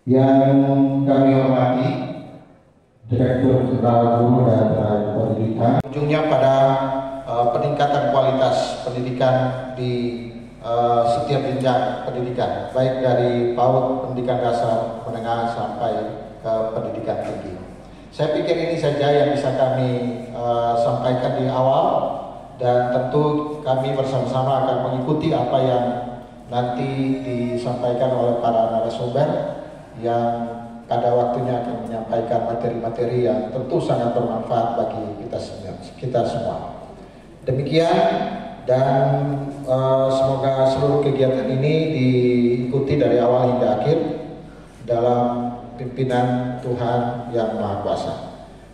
Yang kami hormati Direktur Jenderal Guru dan Tenaga Pendidikan, ujungnya pada peningkatan kualitas pendidikan di setiap jenjang pendidikan, baik dari PAUD, pendidikan dasar, menengah sampai ke pendidikan tinggi. Saya pikir ini saja yang bisa kami sampaikan di awal, dan tentu kami bersama-sama akan mengikuti apa yang nanti disampaikan oleh para narasumber yang pada waktunya akan menyampaikan materi-materi yang tentu sangat bermanfaat bagi kita semua. Demikian, dan semoga seluruh kegiatan ini diikuti dari awal hingga akhir dalam pimpinan Tuhan Yang Maha Kuasa.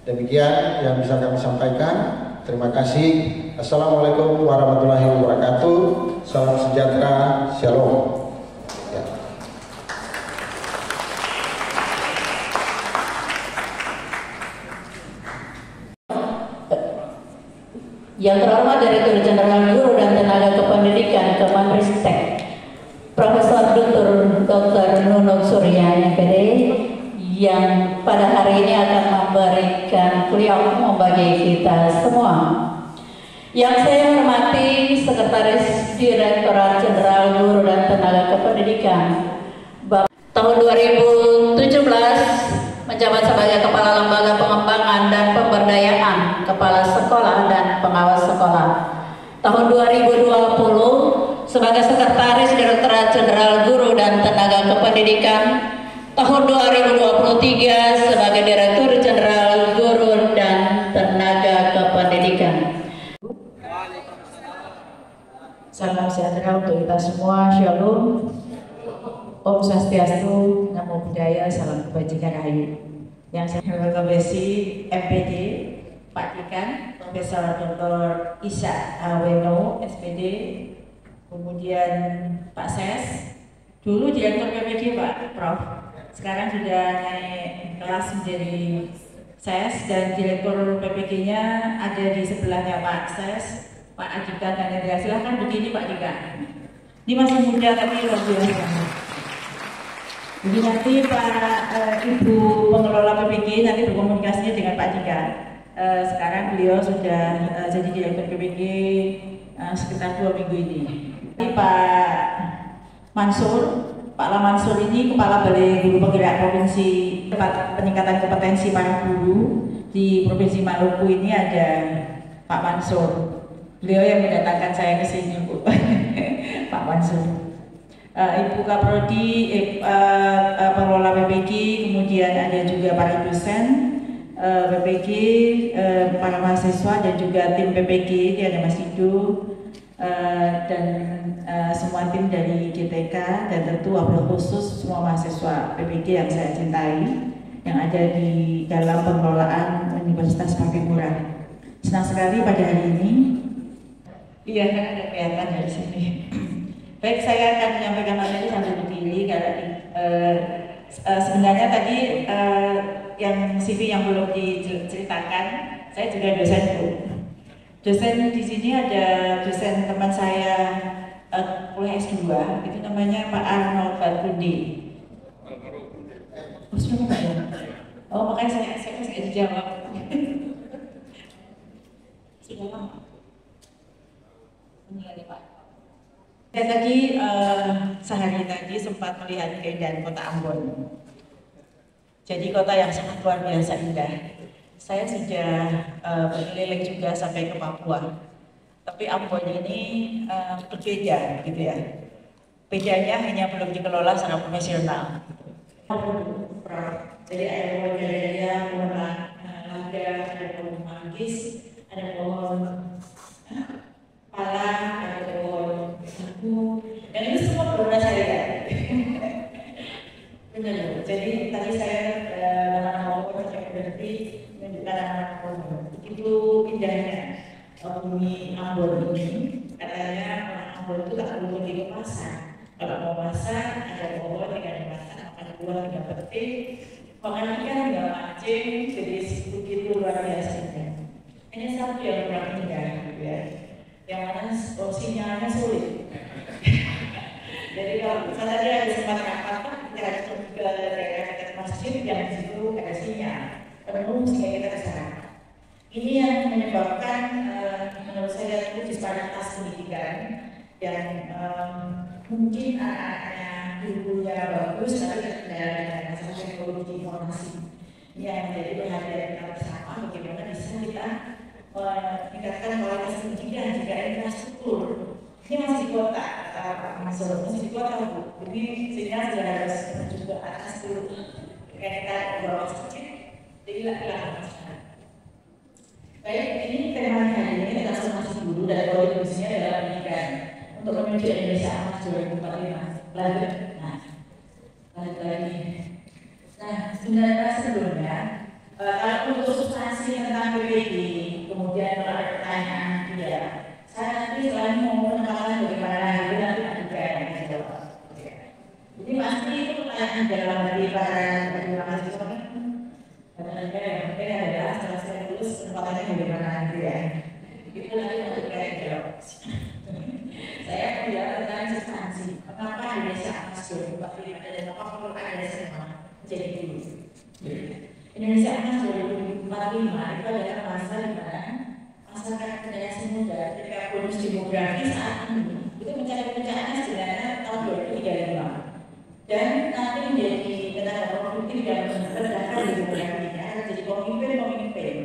Demikian yang bisa kami sampaikan. Terima kasih. Assalamualaikum warahmatullahi wabarakatuh. Salam sejahtera. Shalom. Yang terhormat Direktur Jenderal Guru dan Tenaga Kependidikan Kemenristek, Profesor Dr. Nunung Surya MPD, yang pada hari ini akan memberikan kuliah umum bagi kita semua. Yang saya hormati Sekretaris Direktorat Jenderal Guru dan Tenaga Kependidikan, Bapak tahun 2017 menjabat sebagai Kepala Lembaga Pengembangan dan Pemberdayaan Kepala Sekolah dan Pengawas Sekolah. Tahun 2020 sebagai Sekretaris Direktorat Jenderal Guru dan Tenaga Kependidikan. Tahun 2023 sebagai Direktur Jenderal Guru dan Tenaga Kependidikan. Salam sejahtera untuk kita semua. Shalom. Om Swastiastu, Namo Buddhaya, salam kebajikan rahayu. Yang saya hormati MPD, Pak Dikan, Profesor Dr. Isa Aweno, SPD, kemudian Pak Ses, dulu Direktur PPD Pak Prof, sekarang sudah naik kelas menjadi Ses, dan Direktur PPG-nya ada di sebelahnya Pak Ses, Pak Adikan dan Hendra. Silahkan begini Pak Dikan. Ini masih muda tapi luar biasa. Jadi nanti Pak Ibu pengelola PPG nanti berkomunikasinya dengan Pak Dika. Sekarang beliau sudah jadi Direktur PPG sekitar 2 minggu ini. Pak Mansur, Pak Mansur ini Kepala Balai Guru Penggerak Provinsi Peningkatan Kompetensi para Guru di Provinsi Maluku. Ini ada Pak Mansur. Beliau yang mendatangkan saya ke sini, Bu. Pak Mansur. Ibu Kaprodi, pengelola PPG, kemudian ada juga para dosen PPG, para mahasiswa dan juga tim PPG, ada Mas Idu, dan semua tim dari GTK, dan tentu wabil khusus semua mahasiswa PPG yang saya cintai yang ada di dalam pengelolaan Universitas Pakai Murah. Senang sekali pada hari ini. Iya kan ada kelihatan dari sini. Baik, saya akan menyampaikan materi sambil berdiri karena sebenarnya tadi yang CV yang belum diceritakan, saya juga dosen, Bu. Dosen di sini ada dosen teman saya kuliah S2, itu namanya Pak Arnold Batkundi. Oh, sudah Pak ya? Oh, makanya saya nggak dijawab. Sudah lama. Ini ada Pak. Saya tadi sehari tadi sempat melihat keindahan kota Ambon. Jadi kota yang sangat luar biasa indah. Saya sudah berkeliling juga sampai ke Papua. Tapi Ambon ini berbeda, gitu ya. Bedanya hanya belum dikelola secara profesional. Jadi ada pohon daya, pohon lada, ada pohon manggis, ada pohon pala, ada pohon sagu, dan itu semua berulang saya. Benar. Jadi tadi saya menanam pohon, saya berhenti menanam pohon. Itu indahnya bumi Ambon ini. Katanya orang Ambon itu tak perlu pergi ke pasar. Kalau mau masak, ada pohon, tinggal dimasak, makan buah, tinggal petik, makan ikan, tinggal mancing, jadi begitu luar biasa. Ini satu yang kurang indah, gitu ya. Yang mana sinyalnya sulit. Jadi kalau misalnya dia ada sempat rapat, kita harus ke daerah yang bagus, tapi ada masalah teknologi informasi yang menjadi perhatian kita bersama. Bagaimana bisa kita meningkatkan kualitas pendidikan jika infrastruktur ini masih di kota, masih di kota, Bu. Jadi sehingga sudah harus juga atas dulu kaitan beberapa sedikit, jadi lakukan. Baik, ini tema hari ini tentang transformasi guru dan kontribusinya dalam pendidikan untuk menuju Indonesia Emas 2045. Lanjut lagi. Nah, sebenarnya sebelumnya, kalau untuk substansi tentang PPD, kemudian kalau ada pertanyaan dia, saya nanti selain mau menekankan bagaimana itu nanti juga yang dijawab. Jadi pasti itu pertanyaan dalam dari para mahasiswa kan. Karena yang penting adalah setelah saya lulus kesempatannya bagaimana gitu ya. Itu nanti untuk saya jawab. Saya menjawab tentang substansi. Mengapa Indonesia Emas 2045 dan mengapa perlu ada semua menjadi guru. Indonesia Emas 2045 itu adalah masa di mana masyarakat generasi muda ketika bonus demografi saat ini itu mencari puncaknya sebenarnya tahun 2035 dan nanti menjadi tenaga produktif yang berdasar demografinya jadi pemimpin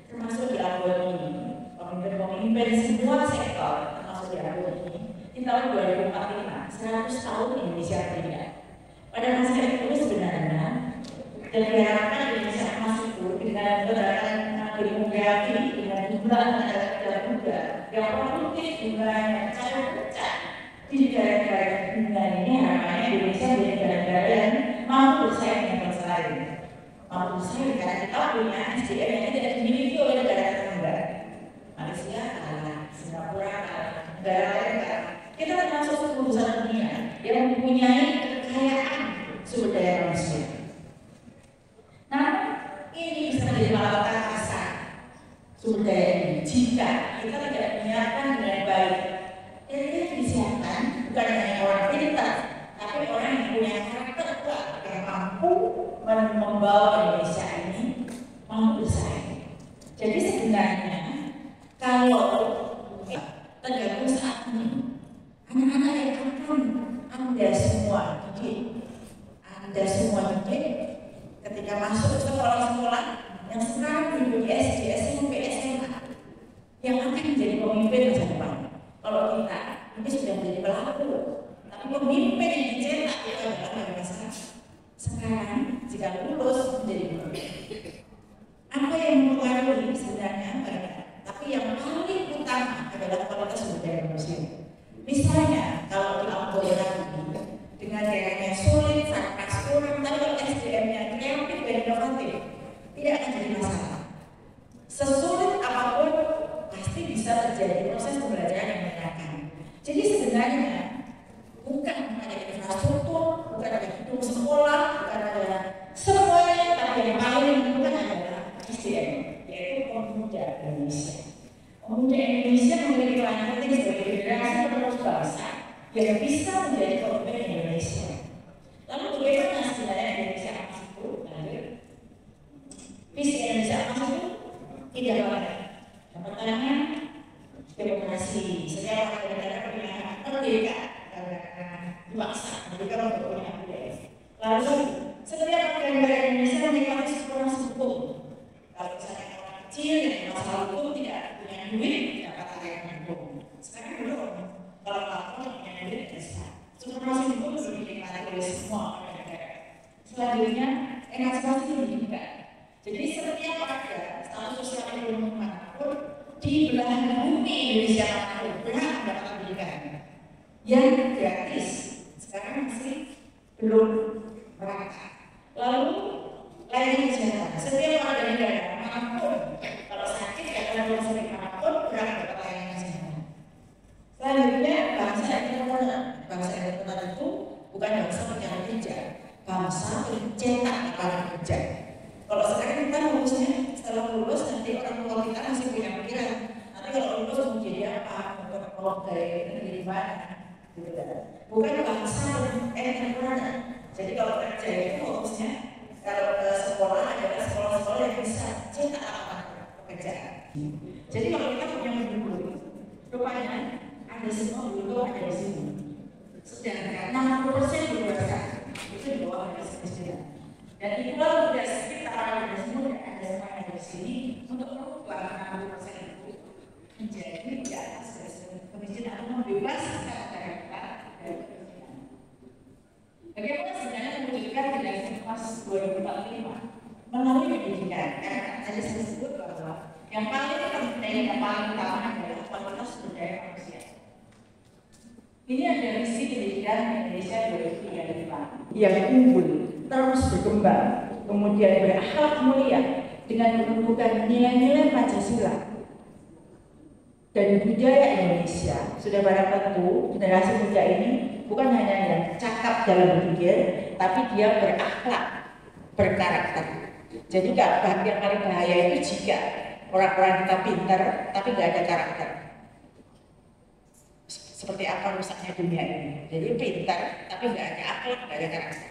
termasuk di abad ini pemimpin semua sektor termasuk di abad ini di tahun 2045 100 tahun Indonesia berdiri. Pada masa itu sebenarnya dan diharapkan Indonesia Emas itu dengan gerakan demografi dengan jumlah tenaga muda yang produktif jumlahnya sangat pecah di negara-negara dunia ini harapannya Indonesia menjadi negara yang mampu bersaing dengan bangsa lain. Mampu bersaing karena kita punya SDM yang tidak dimiliki oleh negara tetangga. Malaysia kalah, Singapura kalah, negara lain kalah. Kita termasuk 10 besar dunia yang mempunyai kekayaan sumber daya manusia. Nah, ini bisa menjadi malapetaka sumber daya ini jika kita tidak menyiapkan dengan baik. Ini disiapkan bukan hanya orang pintar, tapi orang yang punya karakter kuat yang mampu membawa Indonesia ini mampu bersaing. Jadi sebenarnya kalau tergantung saat ini anak-anak yang akan Anda semua didik ketika masuk ke sekolah-sekolah yang sekarang diikuti SD, SMP, SMA yang akan menjadi pemimpin masa depan. Kalau kita ini sudah menjadi pelaku, tapi pemimpin yang dicetak itu adalah bangsa sekarang jika lulus menjadi pemimpin. Apa yang mempengaruhi sebenarnya banyak, tapi yang paling utama adalah kualitas sumber daya manusia. Misalnya kalau di Ambon dengan daerahnya sulit, sangat kurang, tapi kalau SDM-nya kreatif dan inovatif, tidak akan jadi masalah. Sesulit apapun, pasti bisa terjadi proses pembelajaran yang menyenangkan. Jadi sebenarnya bukan hanya infrastruktur, bukan hanya gedung sekolah, bukan hanya semuanya, tapi yang paling penting adalah SDM, yaitu pemuda Indonesia. Pemuda Indonesia memiliki peran penting sebagai generasi penerus bangsa yang bisa menjadi pemimpin Indonesia. Lalu bagaimana sebenarnya Indonesia Emas itu? Visi Indonesia Emas itu tidak banyak. Yang pertama, demokrasi. Setiap warga negara punya merdeka karena dipaksa merdeka untuk punya budaya. Lalu setiap warga negara Indonesia menikmati supremasi hukum. Kalau misalnya orang kecil yang masalah hukum tidak punya duit, tidak pakai hukum. Sekarang belum. Kalau lapor punya duit bisa. Supremasi hukum belum dinikmati oleh semua warga negara. Selanjutnya, emansipasi pendidikan. Jadi setiap warga status sosial ekonomi manapun di belahan bumi Indonesia manapun berhak mendapat pendidikan yang gratis. Sekarang masih belum merata. Lalu layanan kesehatan. Setiap warga negara manapun kalau sakit atau kalau sakit manapun berhak mendapat layanan kesehatan. Selanjutnya bangsa entrepreneur. Bangsa entrepreneur itu bukan bangsa pencari kerja, bangsa pencetak lapangan kerja. Kalau sekarang kita lulusnya setelah lulus nanti orang tua kita masih punya pikiran nanti kalau lulus mau jadi apa, mau gaya di mana, gitu kan? Bukan bangsa entrepreneur. Jadi kalau kerja itu fokusnya kalau ke sekolah adalah sekolah-sekolah yang bisa cetak lapangan pekerjaan. Jadi kalau kita punya guru, rupanya ada semua guru ada di sini. Sedangkan 60% di luar sana. Dan itulah tugas kita para generasi muda dan semua yang di sini untuk merubah 60% itu menjadi di atas kemiskinan atau membebaskan masyarakat dari kemiskinan. Bagaimana sebenarnya mewujudkan generasi emas 2045 melalui pendidikan? Karena tadi saya sebut bahwa yang paling penting, yang paling utama adalah kualitas sumber daya manusia. Ini ada visi pendidikan Indonesia 2035 yang unggul, terus berkembang, kemudian berakhlak mulia dengan menumbuhkan nilai-nilai Pancasila dan budaya Indonesia. Sudah barang tentu generasi muda ini bukan hanya yang cakap dalam berpikir, tapi dia berakhlak, berkarakter. Jadi yang paling bahaya itu jika orang-orang kita pintar tapi nggak ada karakter. Seperti apa rusaknya dunia ini. Jadi pintar tapi nggak ada akhlak, nggak ada karakter.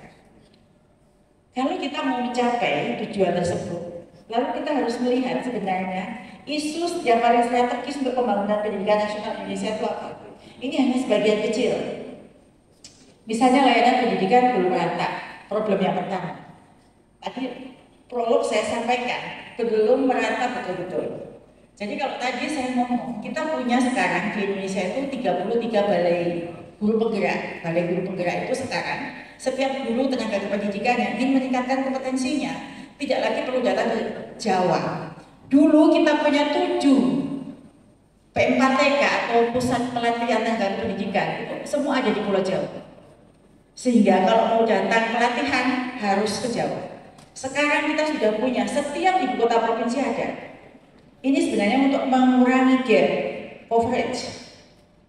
Kalau kita mau mencapai tujuan tersebut, lalu kita harus melihat sebenarnya isu yang paling strategis untuk pembangunan pendidikan nasional Indonesia itu apa? Ini hanya sebagian kecil. Misalnya layanan pendidikan belum rata, problem yang pertama. Tadi prolog saya sampaikan, belum merata betul-betul. Jadi kalau tadi saya ngomong, kita punya sekarang di Indonesia itu 33 balai guru penggerak. Balai guru penggerak itu sekarang setiap guru tenaga kependidikan yang ingin meningkatkan kompetensinya tidak lagi perlu datang ke Jawa. Dulu kita punya 7 P4TK atau pusat pelatihan tenaga pendidikan, itu semua ada di Pulau Jawa. Sehingga kalau mau datang pelatihan harus ke Jawa. Sekarang kita sudah punya, setiap ibu kota provinsi ada. Ini sebenarnya untuk mengurangi gap coverage,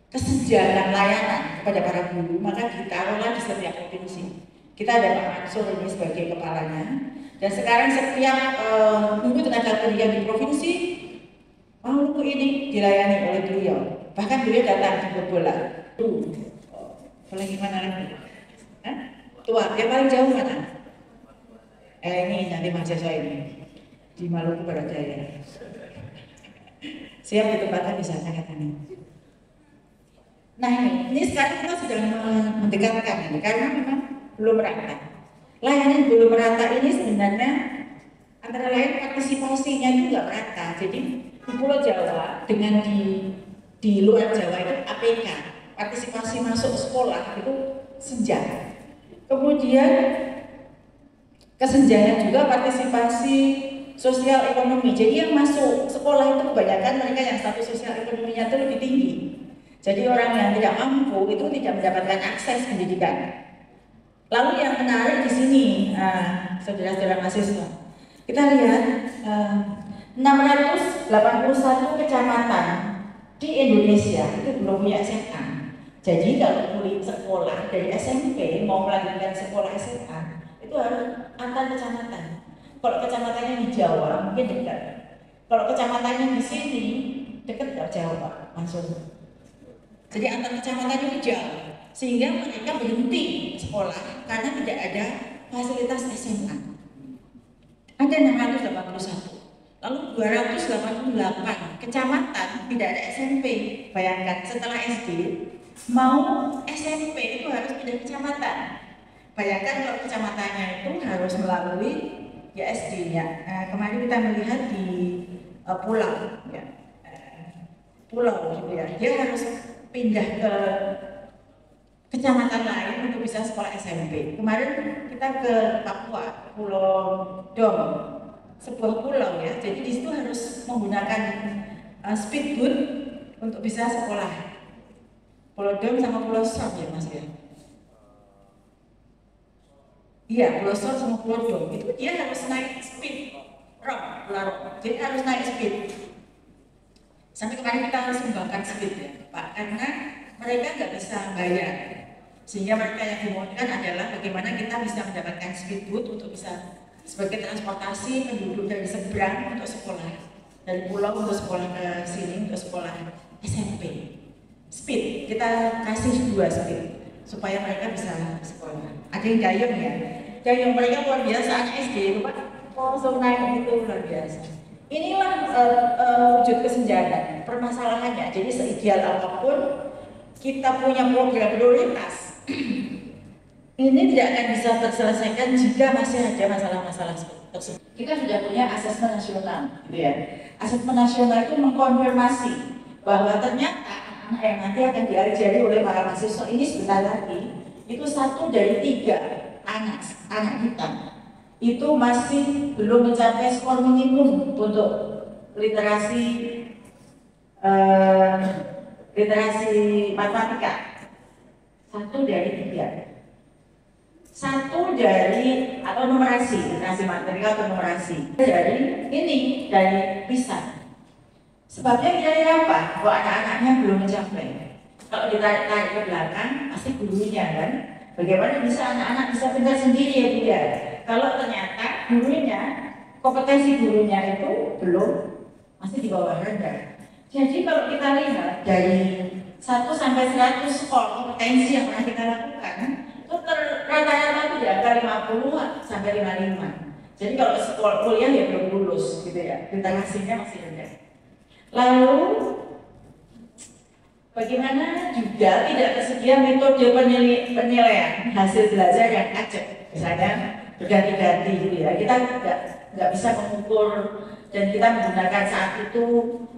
kesenjangan layanan kepada para guru, maka ditaruhlah di setiap provinsi. Kita ada Pak Mansur ini sebagai kepalanya, dan sekarang setiap guru tenaga pendidikan di provinsi Maluku ini dilayani oleh beliau. Bahkan beliau datang ke bola. Boleh gimana lagi? Tua, yang paling jauh mana? Ini nanti mahasiswa ini di Maluku Barat Daya. Siap ditempatkan di sana katanya. Nah ini sekarang kita sudah mendekatkan ini karena memang belum merata. Layanan belum merata ini sebenarnya antara lain partisipasinya itu nggak merata. Jadi di Pulau Jawa dengan di luar Jawa itu APK, partisipasi masuk sekolah itu senjang. Kemudian kesenjangan juga partisipasi sosial ekonomi. Jadi yang masuk sekolah itu kebanyakan mereka yang status sosial ekonominya itu lebih tinggi. Jadi orang yang tidak mampu itu tidak mendapatkan akses pendidikan. Lalu yang menarik di sini, saudara-saudara mahasiswa, kita lihat 681 kecamatan di Indonesia itu belum punya SMA. Jadi kalau murid sekolah dari SMP mau melanjutkan sekolah SMA itu harus antar kecamatan. Kalau kecamatannya di Jawa mungkin dekat. Kalau kecamatannya di sini dekat nggak jauh Pak Mansur. Jadi antar kecamatan itu jauh, sehingga mereka berhenti sekolah karena tidak ada fasilitas SMA. Ada 681, lalu 288 kecamatan tidak ada SMP. Bayangkan setelah SD mau SMP itu harus pindah kecamatan. Bayangkan kalau kecamatannya itu harus melalui ya SD-nya. Kemarin kita melihat di pulau, ya, pulau gitu ya, dia harus pindah ke kecamatan lain untuk bisa sekolah SMP. Kemarin kita ke Papua, Pulau Dom, sebuah pulau ya. Jadi di situ harus menggunakan speedboat untuk bisa sekolah. Pulau Dom sama Pulau Sor ya Mas ya. Iya, Pulau Sor sama Pulau Dom itu dia harus naik speed rock, jadi harus naik speed. Sampai kemarin kita harus mengembangkan speed ya Pak, karena mereka nggak bisa bayar. Sehingga mereka yang dimaukan adalah bagaimana kita bisa mendapatkan speedboat untuk bisa sebagai transportasi penduduk dari seberang untuk sekolah, dari pulau untuk sekolah ke sini untuk sekolah SMP. Speed, kita kasih 2 speed supaya mereka bisa sekolah. Ada yang dayung ya, dayung mereka luar biasa anak SD itu Pak, langsung naik itu luar biasa. Inilah wujud kesenjangan permasalahannya. Jadi seideal apapun kita punya program prioritas ini tidak akan bisa terselesaikan jika masih ada masalah-masalah tersebut. Kita sudah punya asesmen nasional, gitu ya. Asesmen nasional itu mengkonfirmasi bahwa ternyata anak yang nanti akan diajari oleh para mahasiswa ini sebentar lagi itu 1 dari 3 anak kita itu masih belum mencapai skor minimum untuk literasi matematika. 1 dari 3. 1 dari atau numerasi, literasi matematika atau numerasi dari PISA. Sebabnya kira-kira apa? Kok anak-anaknya belum mencapai? Kalau ditarik ke belakang, pasti gurunya kan. Bagaimana bisa anak-anak bisa pintar sendiri ya Bu ya? Kalau ternyata gurunya, kompetensi gurunya itu belum, masih di bawah rendah. Jadi kalau kita lihat dari 1 sampai 100 skor kompetensi yang pernah kita lakukan, itu rata-rata itu di angka 50 sampai 55. Jadi kalau sekolah kuliah ya belum lulus gitu ya, literasinya masih rendah. Lalu bagaimana juga tidak tersedia metode penilaian hasil belajar yang acak, misalnya berganti-ganti gitu ya. Kita nggak bisa mengukur dan kita menggunakan saat itu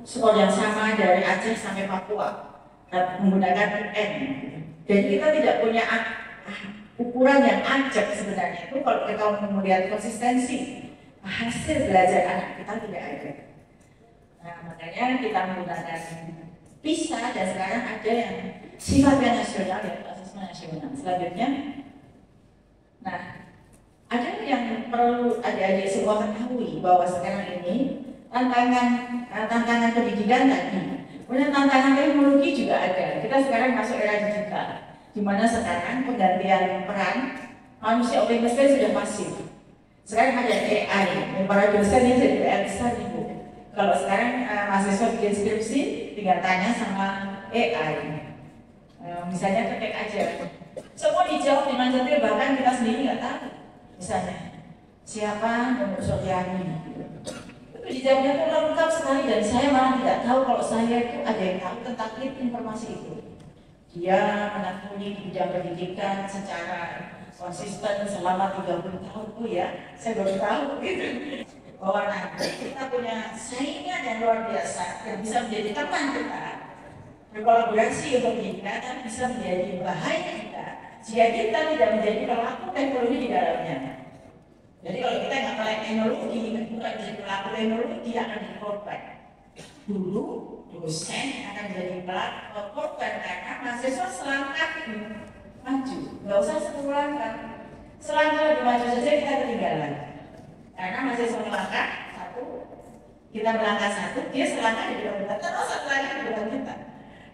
skor yang sama dari Aceh sampai Papua menggunakan UN. Dan kita tidak punya ukuran yang acak sebenarnya itu kalau kita mau melihat konsistensi hasil belajar anak kita tidak ada. Nah, makanya kita menggunakan PISA dan sekarang ada yang sifatnya nasional yaitu asesmen nasional. Selanjutnya, nah ada yang perlu adik-adik semua ketahui bahwa sekarang ini tantangan pendidikan tadi, kemudian tantangan teknologi juga ada. Kita sekarang masuk era digital, di mana sekarang penggantian peran manusia oleh mesin sudah masif. Sekarang ada AI, para dosen ini jadi PR besar ibu. Kalau sekarang mahasiswa bikin skripsi, tinggal tanya sama AI. Misalnya ketik aja, semua dijawab dengan detail, bahkan kita sendiri nggak tahu. Misalnya, siapa Mbak Sofiani? Itu dijawabnya itu lengkap sekali dan saya malah tidak tahu kalau saya itu ada yang tahu tentang informasi itu. Dia menekuni di bidang pendidikan secara konsisten selama 30 tahun. Oh ya, saya baru tahu gitu. Bahwa nanti kita punya saingan yang luar biasa yang bisa menjadi teman kita, berkolaborasi untuk kita dan bisa menjadi bahaya kita jika kita tidak menjadi pelaku teknologi di dalamnya. Jadi kalau kita nggak melek teknologi, bukan menjadi pelaku teknologi akan dikorban. Dulu dosen akan menjadi pelaku korban karena mahasiswa selangkah maju, nggak usah 10 langkah, selangkah lebih maju saja kita ketinggalan. Karena masih melangkah 1, kita melangkah 1, dia selangkah di depan kita, terus 1 lagi di depan kita.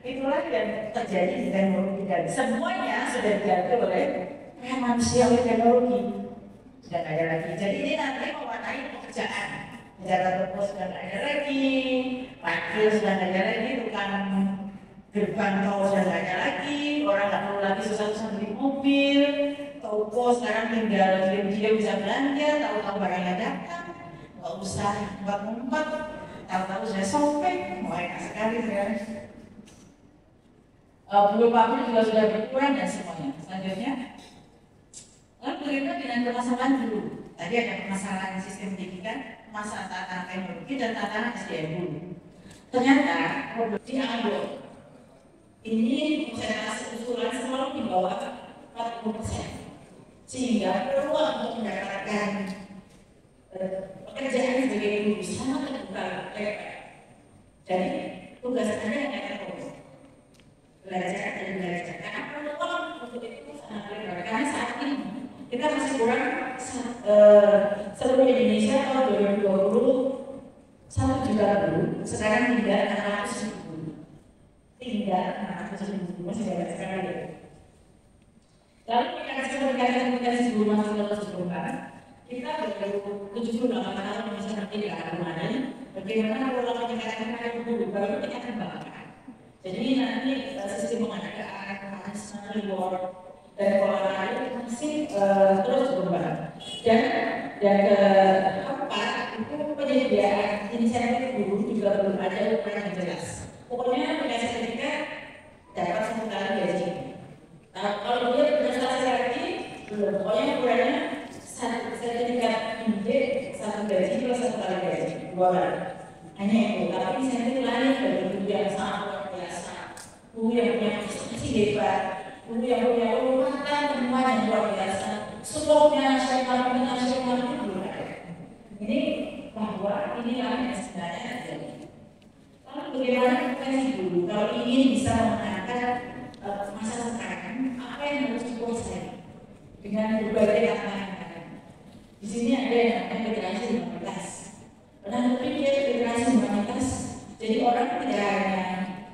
Itulah yang terjadi di teknologi dan semuanya sudah diatur oleh manusia oleh teknologi. Sudah tidak ada lagi. Jadi ini nanti mewarnai pekerjaan. Penjaga toko sudah tidak ada lagi, parkir sudah tidak ada lagi, tukang gerbang tol sudah tidak ada lagi, orang nggak perlu lagi susah-susah beli mobil. Toko sekarang tinggal dia bisa belanja, tahu-tahu barangnya datang, nggak usah ngumpet-ngumpet, tahu-tahu sudah sobek, enak sekali sekarang. Buku pabrik juga sudah berkurang dan semuanya. Selanjutnya, lalu bagaimana dengan permasalahan dulu? Tadi ada permasalahan sistem pendidikan, masalah tantangan teknologi dan tantangan SDM dulu. Ternyata diambil ini saya kasih usulan selalu di bawah 40%. Sehingga peluang untuk mendapatkan pekerjaan sebagai guru sangat terbuka. Jadi tugas Anda yang akan belajar dan belajar. Karena peluang untuk itu sangat lebar. Karena saat ini kita masih kurang seluruh Indonesia tahun 2020 1 juta guru, sekarang tinggal 600 ribu. Tinggal 600 ribu, masih banyak sekali. Lalu komunikasi guru masih terus berkembang. Kita baru 78 tahun masa nanti di arah mana? Bagaimana pola peningkatan guru baru kita kembangkan. Jadi nanti sistem pengadaan, reward dan pola lain masih terus berkembang. Dan keempat itu penyediaan inisiatif guru juga belum ada ukuran yang jelas. Pokoknya punya sertifikat dapat 1 kali gaji. Nah, kalau dia berprestasi lagi, pokoknya ukurannya sertifikat ide, satu gaji plus satu kali gaji, 2 kali. Hanya itu, tapi insentif lain dari guru yang sangat luar biasa, guru yang punya prestasi hebat, guru yang punya urutan temuan yang luar biasa, supportnya nasional itu belum ada. Ini bahwa inilah yang sebenarnya terjadi. Lalu bagaimana kita dulu kalau ingin bisa mengangkat masa sekarang, apa yang harus dikuasai dengan berbagai tantangan. Di sini ada yang namanya generasi humanitas. Pernah berpikir literasi humanitas, jadi orang tidak hanya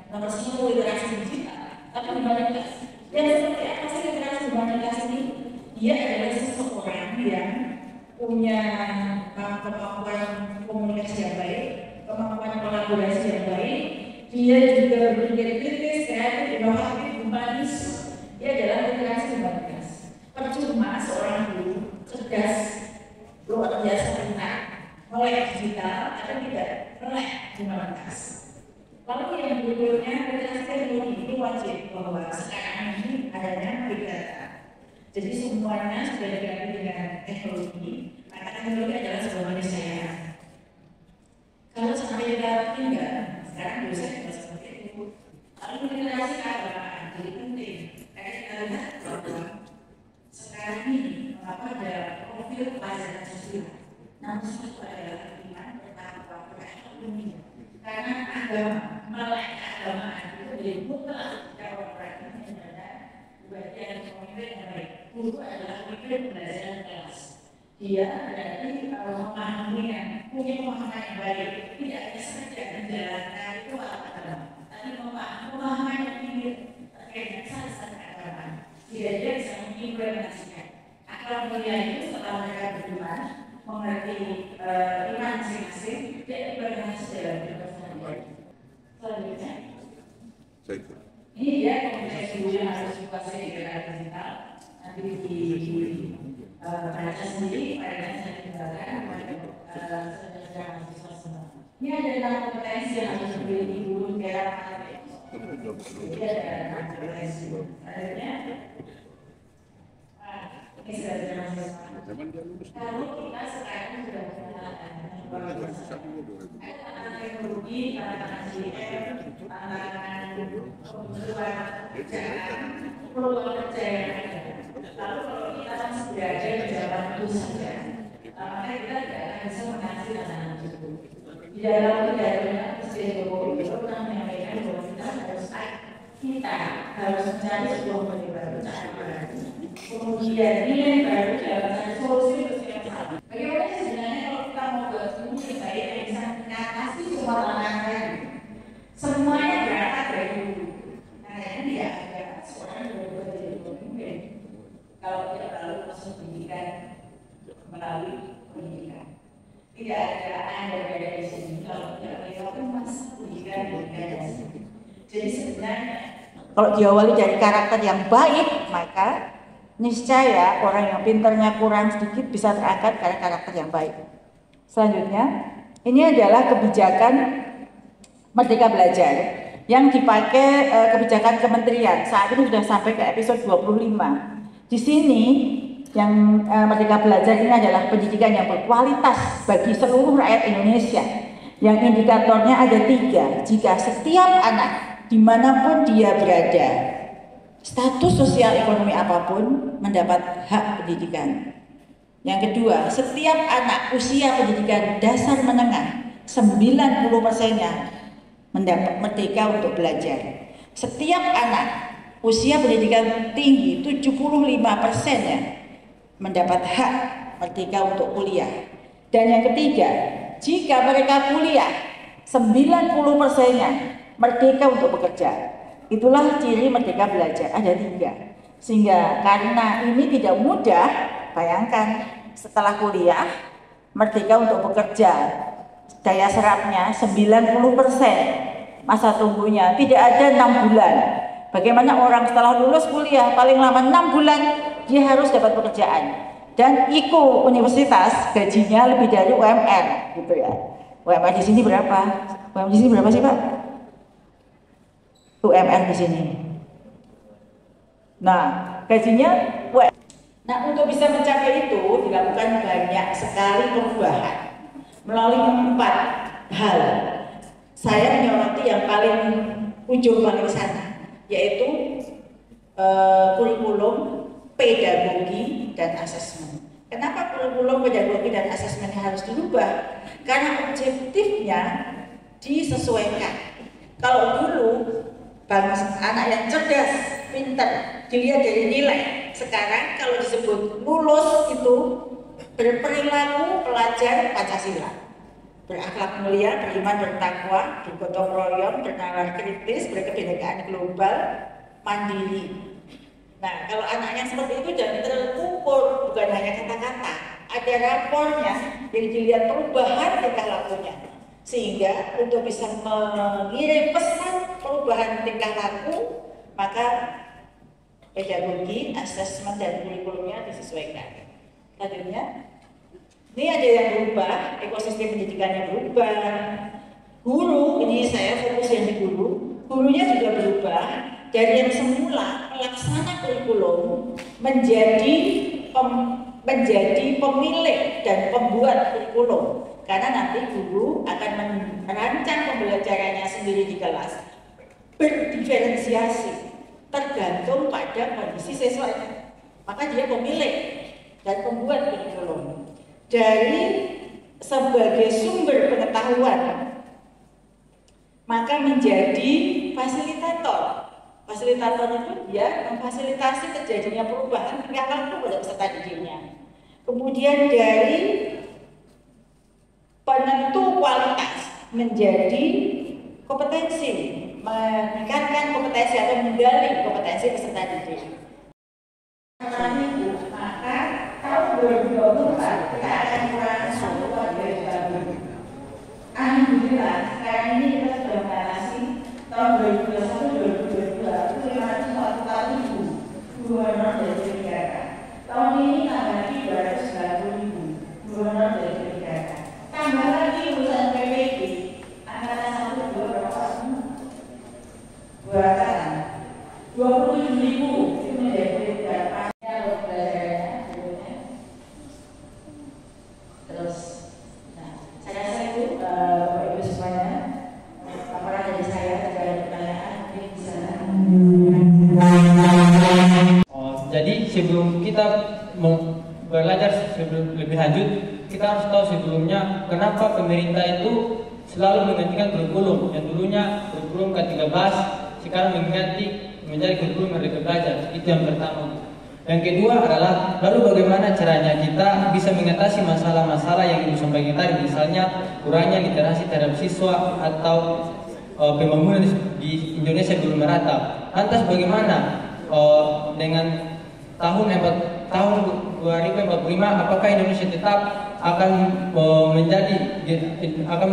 nomor 10 literasi digital, tapi humanitas. Dan seperti apa sih literasi humanitas ini? Dia adalah seseorang yang punya kemampuan komunikasi yang baik, kemampuan kolaborasi yang baik, dia juga berpikir kritis, kreatif, inovatif, humanis. Dia adalah literasi humanitas. Percuma seorang guru cerdas, luar biasa pintar, melek digital atau tidak melek humanitas. Lalu yang berikutnya literasi teknologi itu wajib bahwa sekarang ini adanya big data. Jadi semuanya sudah diganti dengan teknologi. Maka teknologi adalah sebuah keniscayaan. Kalau sampai kita tinggal, sekarang bisa kita seperti itu. Lalu literasi keagamaan jadi penting. Karena kita lihat bahwa sekarang ini mengapa ada profil pelajaran sosial. Namun itu adalah iman, bertakwa, berakhlak. Karena agama, melek keagamaan itu menjadi mutlak jika orang ini adalah bagian pemimpin yang baik. Guru adalah pemimpin pembelajaran kelas. Dia berarti memahami yang punya pemahaman yang baik, tidak hanya saja menjalankan itu agama, tapi pemahaman yang tinggi terkait dengan dasar keagamaan. Tidak dia bisa mengimplementasikan. Akal mulia itu setelah mereka beriman, mengerti iman masing-masing, dia implementasi dalam kehidupan sehari-hari. Selanjutnya, ini dia komunikasi guru yang harus dikuasai di era digital. Nanti di baca sendiri, pada saya tinggalkan saudara mahasiswa semua. Ini ada 6 kompetensi yang harus dimiliki guru di era Jadi ada 6 kompetensi. Adanya, ini sudah jelas. Kalau kita sekarang sudah menggunakan tantangan teknologi, tantangan CDM, tantangan pembentukan pekerjaan, peluang kerja yang ada. Lalu kalau kita masih berada di zaman itu saja, maka kita tidak akan bisa mengatasi tantangan itu. Di dalam pidatonya Presiden Jokowi itu pernah menyampaikan bahwa kita harus mencari sebuah model baru, cara baru. Kemudian nilai baru dalam solusi kesehatan. Bagaimana sebenarnya kalau kita mau buat solusi baik yang bisa mengatasi semua tantangan? Semuanya berangkat dari dulu. Nah, ini dia ada seorang yang berubah jadi pemimpin. Kalau tidak lalu masuk pendidikan melalui pendidikan. Tidak ada anda di sini. Kalau tidak melewati masa pendidikan di sini. Jadi sebenarnya kalau diawali dari karakter yang baik, maka niscaya orang yang pintarnya kurang sedikit bisa terangkat karena karakter yang baik. Selanjutnya, ini adalah kebijakan Merdeka Belajar yang dipakai kebijakan kementerian. Saat ini sudah sampai ke episode 25. Di sini yang Merdeka Belajar ini adalah pendidikan yang berkualitas bagi seluruh rakyat Indonesia. Yang indikatornya ada 3. Jika setiap anak dimanapun dia berada, status sosial ekonomi apapun, mendapat hak pendidikan. Yang kedua, setiap anak usia pendidikan dasar menengah 90%-nya mendapat merdeka untuk belajar. Setiap anak usia pendidikan tinggi 75%-nya mendapat hak merdeka untuk kuliah. Dan yang ketiga, jika mereka kuliah 90%-nya merdeka untuk bekerja. Itulah ciri Merdeka Belajar, ada 3. Sehingga karena ini tidak mudah, bayangkan setelah kuliah, merdeka untuk bekerja, daya serapnya 90%, masa tunggunya tidak ada 6 bulan. Bagaimana orang setelah lulus kuliah, paling lama 6 bulan, dia harus dapat pekerjaan. Dan IKU universitas gajinya lebih dari UMR, gitu ya. UMR di sini berapa? UMR di sini berapa sih Pak? UMR di sini. Nah, gajinya Nah, untuk bisa mencapai itu dilakukan banyak sekali perubahan melalui 4 hal. Saya menyoroti yang paling ujung paling sana, yaitu kurikulum, pedagogi, dan asesmen. Kenapa kurikulum, pedagogi, dan asesmennya harus dirubah? Karena objektifnya disesuaikan. Kalau dulu anak yang cerdas, pintar, dilihat dari nilai. Sekarang kalau disebut lulus itu berperilaku pelajar Pancasila, berakhlak mulia, beriman, bertakwa, bergotong royong, bernalar kritis, berkebinekaan global, mandiri. Nah, kalau anaknya seperti itu jangan terukur, bukan hanya kata-kata, ada rapornya yang dilihat perubahan tingkah lakunya. Sehingga untuk bisa mengirim pesan perubahan tingkah laku, maka pedagogi, asesmen, dan kurikulumnya disesuaikan. Selanjutnya, ini ada yang berubah, ekosistem pendidikannya berubah. Guru, ini saya fokus yang di guru, gurunya juga berubah dari yang semula pelaksana kurikulum menjadi pemilik dan pembuat kurikulum. Karena nanti guru akan merancang pembelajarannya sendiri di kelas, berdiferensiasi tergantung pada kondisi siswanya. Maka dia pemilik dan pembuat kurikulum. Dari sebagai sumber pengetahuan, maka menjadi fasilitator. Fasilitator itu dia memfasilitasi terjadinya perubahan tingkah laku pada peserta didiknya. Kemudian dari penentu kualitas menjadi kompetensi, meningkatkan kompetensi atau menggali kompetensi peserta didik. Maka tahun 2024 kita akan melakukan suatu kegiatan. Alhamdulillah sekarang ini kita sudah mengatasi tahun 2021-2022 itu 541.000 gubernur dari kebijakan. Tahun ini tambah lagi 290.000 gubernur dari kebijakan. Tambah lagi lulusan PPG angkatan 1 2 berapa semua? 2 angkatan 27.000 itu menjadi kebijakan. Terus, nah, saya rasa itu Bapak Ibu semuanya, laporan dari saya, jika ada pertanyaan mungkin bisa. Jadi sebelum kita belajar sebelum lebih lanjut, kita harus tahu sebelumnya kenapa pemerintah itu selalu menggantikan kurikulum yang dulunya kurikulum ke-13 sekarang mengganti menjadi kurikulum Merdeka Belajar. Itu yang pertama. Yang kedua adalah lalu bagaimana caranya kita bisa mengatasi masalah-masalah yang Ibu sampaikan tadi, misalnya kurangnya literasi terhadap siswa atau pembangunan di Indonesia belum merata. Lantas bagaimana dengan tahun 2045 apakah Indonesia tetap akan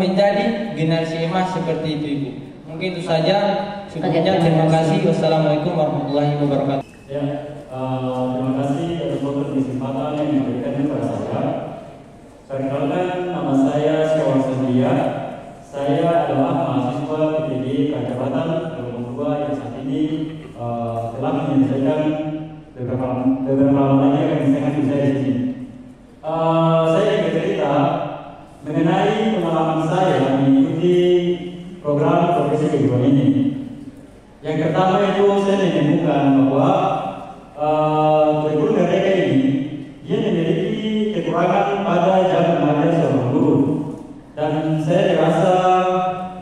menjadi generasi emas seperti itu, Ibu? Mungkin itu saja. Sebelumnya terima kasih. Wassalamualaikum warahmatullahi wabarakatuh. Ya, terima kasih atas waktu dan kesempatan yang diberikan kepada saya. Perkenalkan, nama saya Syawal Sandia. Saya adalah mahasiswa PTD Kajabatan Gelombang 2 yang saat ini telah menyelesaikan beberapa lama lagi akan menyelesaikan saya di sini. Saya ingin bercerita mengenai pengalaman saya mengikuti program profesi kedua ini. Yang pertama itu saya menemukan bahwa kurikulum mereka ini dia memiliki kekurangan pada jam mengajar seorang guru, dan saya rasa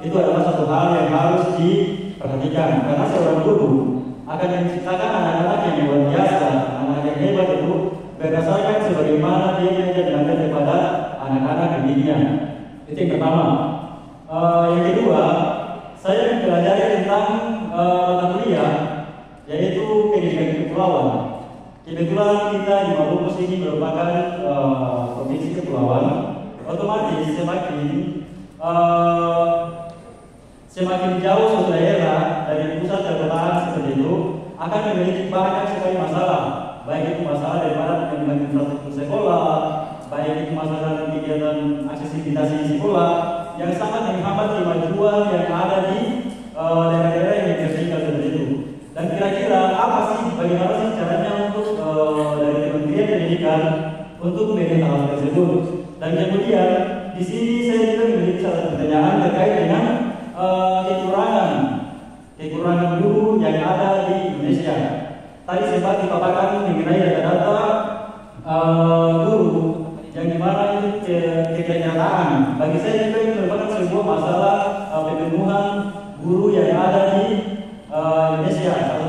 itu adalah satu hal yang harus diperhatikan karena seorang guru akan menciptakan anak-anak yang luar biasa, anak yang hebat itu berdasarkan sebagaimana dia mengajar kepada anak-anak didiknya. Itu yang pertama. Yang kedua, saya mempelajari tentang mata kuliah yaitu pendidikan kepulauan. Kebetulan kita di Maluku sini merupakan provinsi kepulauan, otomatis semakin jauh suatu daerah dari pusat perkotaan seperti itu akan memiliki banyak sekali masalah, baik itu masalah daripada pembangunan infrastruktur sekolah, baik itu masalah kegiatan aksesibilitas di sekolah yang sangat menghambat kemajuan yang ada di daerah-daerah yang tertinggal seperti itu. Dan kira-kira apa sih, bagaimana sih caranya untuk dari kementerian Pendidikan untuk melihat hal tersebut. Dan kemudian di sini saya juga memiliki satu pertanyaan terkait dengan kekurangan guru yang ada di Indonesia. Tadi sempat dipaparkan mengenai data-data guru yang dimana itu kenyataan. Bagi saya juga itu merupakan sebuah masalah pemenuhan guru yang ada di Indonesia.